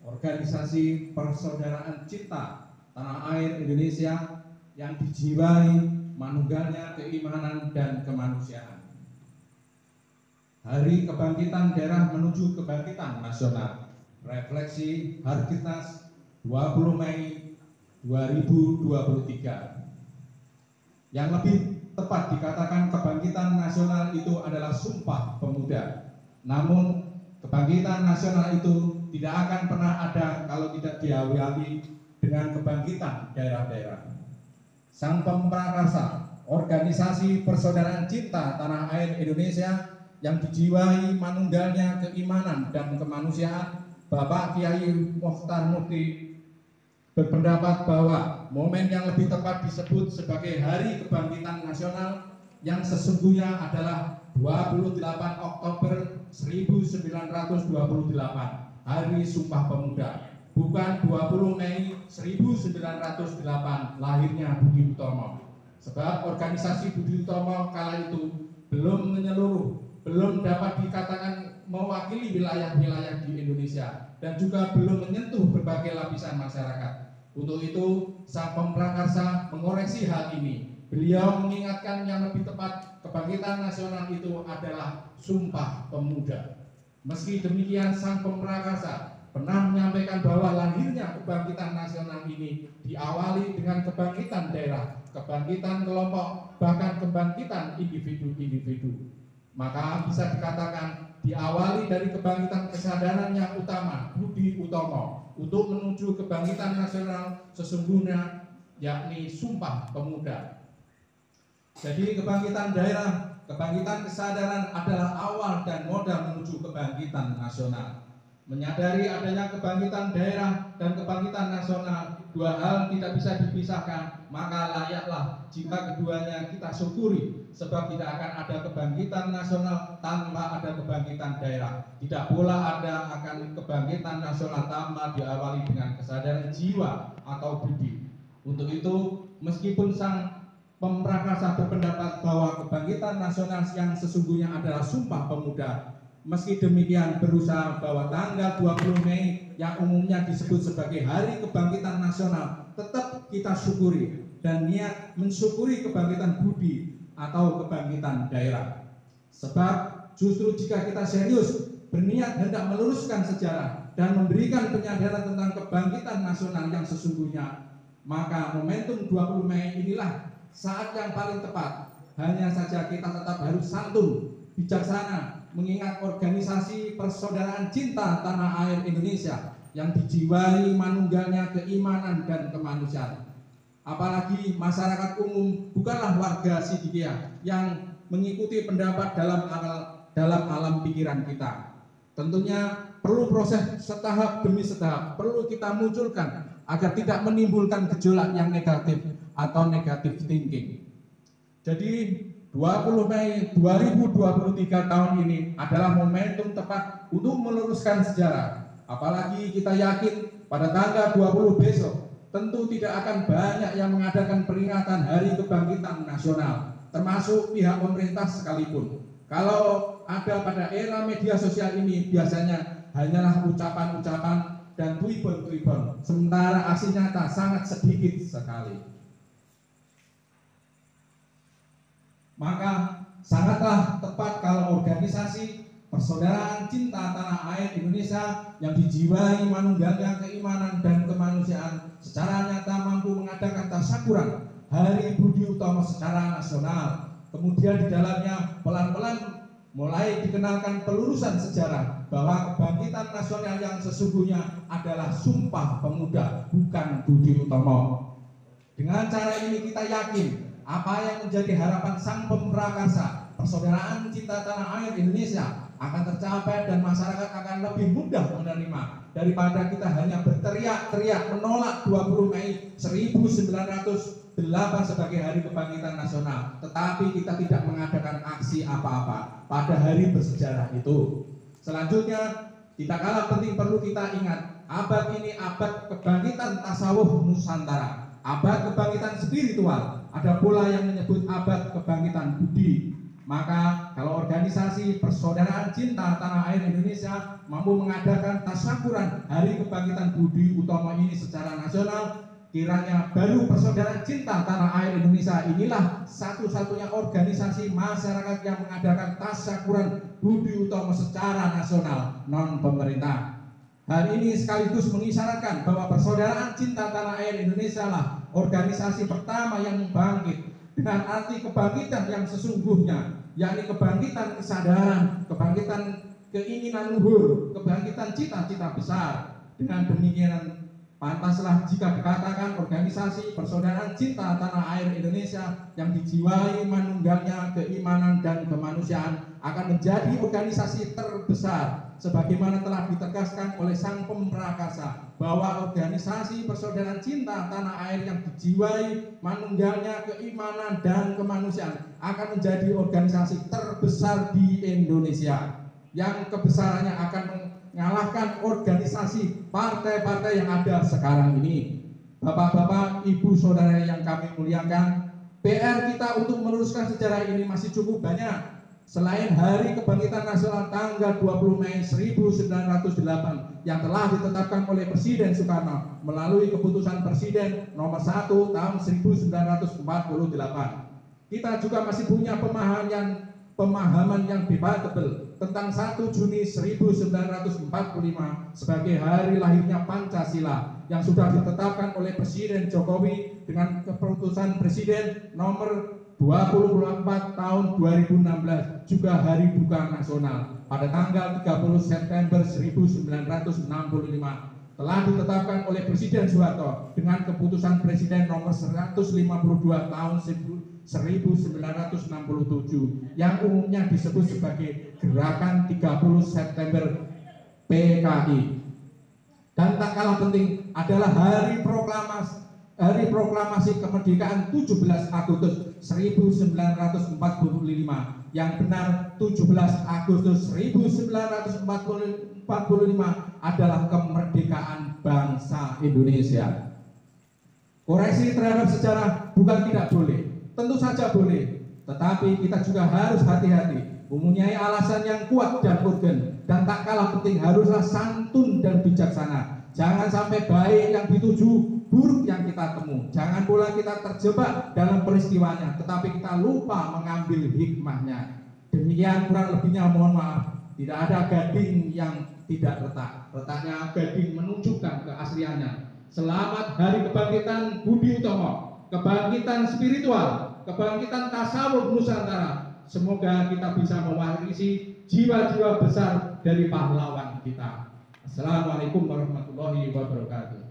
organisasi persaudaraan cinta tanah air Indonesia yang dijiwai manunggalnya keimanan dan kemanusiaan. Hari Kebangkitan Daerah menuju Kebangkitan Nasional, refleksi Harkitnas 20 Mei 2023. Yang lebih tepat dikatakan kebangkitan nasional itu adalah Sumpah Pemuda. Namun kebangkitan nasional itu tidak akan pernah ada kalau tidak diawali dengan kebangkitan daerah-daerah. Sang Pemprakarsa, organisasi persaudaraan cinta tanah air Indonesia yang dijiwai manunggalnya keimanan dan kemanusiaan, Bapak Kiai Mokhtar Mukti berpendapat bahwa momen yang lebih tepat disebut sebagai Hari Kebangkitan Nasional yang sesungguhnya adalah 28 Oktober 1928, Hari Sumpah Pemuda, bukan 20 Mei 1908, lahirnya Budi Utomo. Sebab organisasi Budi Utomo kala itu belum menyeluruh, belum dapat dikatakan mewakili wilayah-wilayah di Indonesia, dan juga belum menyentuh berbagai lapisan masyarakat. Untuk itu, Sang Pemprakarsa mengoreksi hal ini. Beliau mengingatkan yang lebih tepat, kebangkitan nasional itu adalah Sumpah Pemuda. Meski demikian, Sang Pemprakarsa pernah menyampaikan bahwa lahirnya kebangkitan nasional ini diawali dengan kebangkitan daerah, kebangkitan kelompok, bahkan kebangkitan individu-individu. Maka bisa dikatakan diawali dari kebangkitan kesadaran yang utama, Budi Utomo, untuk menuju kebangkitan nasional sesungguhnya, yakni Sumpah Pemuda. Jadi kebangkitan daerah, kebangkitan kesadaran adalah awal dan modal menuju kebangkitan nasional. Menyadari adanya kebangkitan daerah dan kebangkitan nasional, dua hal tidak bisa dipisahkan, maka layaklah jika keduanya kita syukuri, sebab tidak akan ada kebangkitan nasional tanpa ada kebangkitan daerah. Tidak pula ada akan kebangkitan nasional tanpa diawali dengan kesadaran jiwa atau budi. Untuk itu, meskipun Sang Pemprakarsa berpendapat bahwa kebangkitan nasional yang sesungguhnya adalah Sumpah Pemuda, meski demikian berusaha bahwa tanggal 20 Mei yang umumnya disebut sebagai Hari Kebangkitan Nasional tetap kita syukuri dan niat mensyukuri kebangkitan budi atau kebangkitan daerah. Sebab justru jika kita serius berniat hendak meluruskan sejarah dan memberikan penyadaran tentang kebangkitan nasional yang sesungguhnya, maka momentum 20 Mei inilah saat yang paling tepat. Hanya saja kita tetap harus santun, bijaksana, mengingat organisasi persaudaraan cinta tanah air Indonesia yang dijiwai manunggalnya keimanan dan kemanusiaan. Apalagi masyarakat umum bukanlah warga Sidikiyah yang mengikuti pendapat dalam alam pikiran kita. Tentunya perlu proses setahap demi setahap, perlu kita munculkan agar tidak menimbulkan gejolak yang negatif atau negatif thinking. Jadi 20 Mei 2023 tahun ini adalah momentum tepat untuk meluruskan sejarah. Apalagi kita yakin pada tanggal 20 besok tentu tidak akan banyak yang mengadakan peringatan Hari Kebangkitan Nasional, termasuk pihak pemerintah sekalipun. Kalau ada pada era media sosial ini biasanya hanyalah ucapan-ucapan dan tuibon-tuibon, sementara aksi nyata sangat sedikit sekali. Maka sangatlah tepat kalau organisasi persaudaraan cinta tanah air Indonesia yang dijiwai manunggalnya keimanan dan kemanusiaan secara nyata mampu mengadakan tasyakuran Hari Budi Utomo secara nasional. Kemudian di dalamnya pelan-pelan mulai dikenalkan pelurusan sejarah bahwa kebangkitan nasional yang sesungguhnya adalah Sumpah Pemuda, bukan Budi Utomo. Dengan cara ini kita yakin apa yang menjadi harapan Sang Pemprakarsa persaudaraan cinta tanah air Indonesia akan tercapai dan masyarakat akan lebih mudah menerima daripada kita hanya berteriak-teriak menolak 20 Mei 1908 sebagai Hari Kebangkitan Nasional, tetapi kita tidak mengadakan aksi apa-apa pada hari bersejarah itu. Selanjutnya, tidak kalah penting perlu kita ingat, abad ini abad kebangkitan tasawuf Nusantara, abad kebangkitan spiritual. Ada pula yang menyebut abad kebangkitan budi. Maka kalau organisasi Persaudaraan Cinta Tanah Air Indonesia mampu mengadakan tasyakuran Hari Kebangkitan Budi Utomo ini secara nasional, kiranya baru Persaudaraan Cinta Tanah Air Indonesia inilah satu-satunya organisasi masyarakat yang mengadakan tasyakuran Budi Utomo secara nasional non pemerintah. Hal ini sekaligus mengisyaratkan bahwa Persaudaraan Cinta Tanah Air Indonesia lah organisasi pertama yang bangkit dengan arti kebangkitan yang sesungguhnya, yakni kebangkitan kesadaran, kebangkitan keinginan luhur, kebangkitan cita-cita besar. Dengan demikian, pantaslah jika dikatakan organisasi Persaudaraan Cinta Tanah Air Indonesia yang dijiwai manunggalnya keimanan dan kemanusiaan akan menjadi organisasi terbesar, sebagaimana telah ditegaskan oleh Sang Pemrakasa bahwa organisasi Persaudaraan Cinta Tanah Air yang dijiwai manunggalnya keimanan dan kemanusiaan akan menjadi organisasi terbesar di Indonesia, yang kebesarannya akan mengalahkan organisasi partai-partai yang ada sekarang ini. Bapak-bapak, ibu, saudara yang kami muliakan, PR kita untuk meneruskan sejarah ini masih cukup banyak. Selain Hari Kebangkitan Nasional tanggal 20 Mei 1908 yang telah ditetapkan oleh Presiden Soekarno melalui keputusan Presiden nomor 1 tahun 1948, kita juga masih punya pemahaman yang debatable tentang 1 Juni 1945 sebagai hari lahirnya Pancasila yang sudah ditetapkan oleh Presiden Jokowi dengan keputusan Presiden nomor 24 tahun 2016 juga hari duka nasional pada tanggal 30 September 1965 telah ditetapkan oleh Presiden Soeharto dengan keputusan Presiden nomor 152 tahun 1967 yang umumnya disebut sebagai Gerakan 30 September PKI. Dan tak kalah penting adalah Hari Proklamasi Kemerdekaan 17 Agustus 1945 yang benar 17 Agustus 1945 adalah kemerdekaan bangsa Indonesia. Koreksi terhadap sejarah bukan tidak boleh, tentu saja boleh, tetapi kita juga harus hati-hati, mempunyai alasan yang kuat dan urgen, dan tak kalah penting haruslah santun dan bijaksana. Jangan sampai baik yang dituju, buruk yang kita temu. Jangan pula kita terjebak dalam peristiwanya, tetapi kita lupa mengambil hikmahnya. Demikian kurang lebihnya, mohon maaf. Tidak ada gading yang tidak retak. Retaknya gading menunjukkan keasliannya. Selamat Hari Kebangkitan Budi Utomo, kebangkitan spiritual, kebangkitan tasawuf Nusantara. Semoga kita bisa mewarisi jiwa-jiwa besar dari pahlawan kita. Assalamualaikum warahmatullahi wabarakatuh.